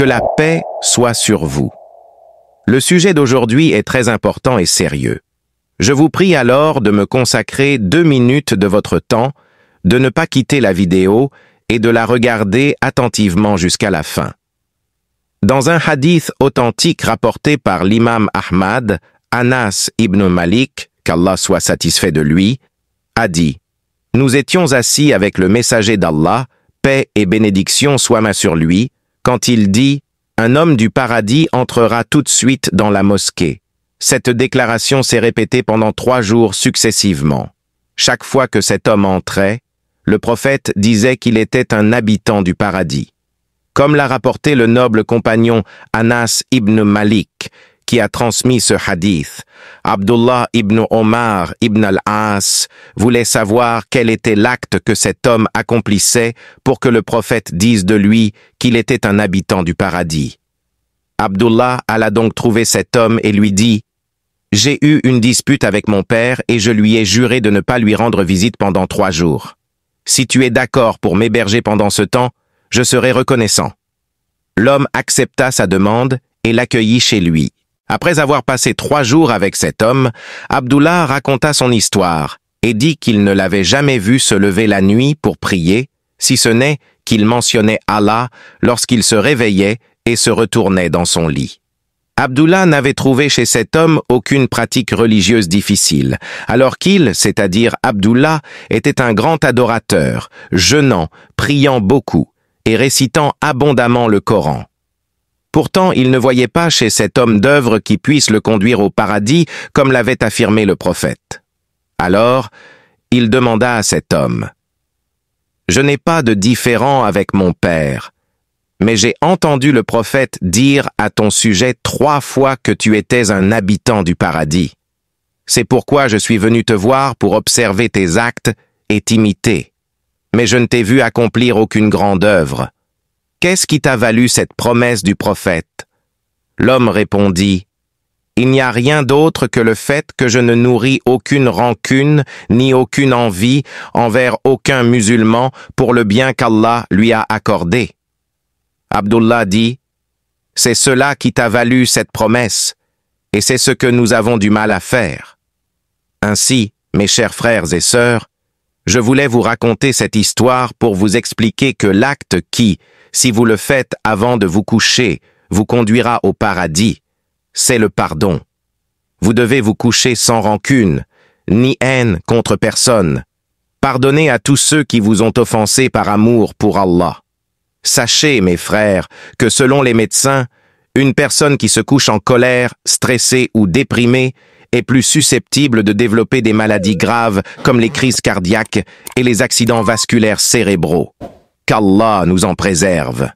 Que la paix soit sur vous. Le sujet d'aujourd'hui est très important et sérieux. Je vous prie alors de me consacrer 2 minutes de votre temps, de ne pas quitter la vidéo et de la regarder attentivement jusqu'à la fin. Dans un hadith authentique rapporté par l'imam Ahmad, Anas ibn Malik, qu'Allah soit satisfait de lui, a dit « Nous étions assis avec le messager d'Allah, paix et bénédiction soient sur lui, quand il dit « Un homme du paradis entrera tout de suite dans la mosquée. » Cette déclaration s'est répétée pendant 3 jours successivement. Chaque fois que cet homme entrait, le prophète disait qu'il était un habitant du paradis. Comme l'a rapporté le noble compagnon Anas ibn Malik, qui a transmis ce hadith, Abdullah ibn Omar ibn al-As voulait savoir quel était l'acte que cet homme accomplissait pour que le prophète dise de lui qu'il était un habitant du paradis. Abdullah alla donc trouver cet homme et lui dit « J'ai eu une dispute avec mon père et je lui ai juré de ne pas lui rendre visite pendant 3 jours. Si tu es d'accord pour m'héberger pendant ce temps, je serai reconnaissant. » L'homme accepta sa demande et l'accueillit chez lui. Après avoir passé 3 jours avec cet homme, Abdullah raconta son histoire et dit qu'il ne l'avait jamais vu se lever la nuit pour prier, si ce n'est qu'il mentionnait Allah lorsqu'il se réveillait et se retournait dans son lit. Abdullah n'avait trouvé chez cet homme aucune pratique religieuse difficile, alors qu'il, c'est-à-dire Abdullah, était un grand adorateur, jeûnant, priant beaucoup et récitant abondamment le Coran. Pourtant, il ne voyait pas chez cet homme d'œuvre qui puisse le conduire au paradis, comme l'avait affirmé le prophète. Alors, il demanda à cet homme, « Je n'ai pas de différend avec mon père, mais j'ai entendu le prophète dire à ton sujet 3 fois que tu étais un habitant du paradis. C'est pourquoi je suis venu te voir pour observer tes actes et t'imiter. Mais je ne t'ai vu accomplir aucune grande œuvre. Qu'est-ce qui t'a valu cette promesse du prophète ?» L'homme répondit, « Il n'y a rien d'autre que le fait que je ne nourris aucune rancune ni aucune envie envers aucun musulman pour le bien qu'Allah lui a accordé. » Abdullah dit, « C'est cela qui t'a valu cette promesse, et c'est ce que nous avons du mal à faire. Ainsi, mes chers frères et sœurs, je voulais vous raconter cette histoire pour vous expliquer que l'acte qui, si vous le faites avant de vous coucher, vous conduira au paradis, c'est le pardon. Vous devez vous coucher sans rancune, ni haine contre personne. Pardonnez à tous ceux qui vous ont offensé par amour pour Allah. Sachez, mes frères, que selon les médecins, une personne qui se couche en colère, stressée ou déprimée est plus susceptible de développer des maladies graves comme les crises cardiaques et les accidents vasculaires cérébraux. Qu'Allah nous en préserve.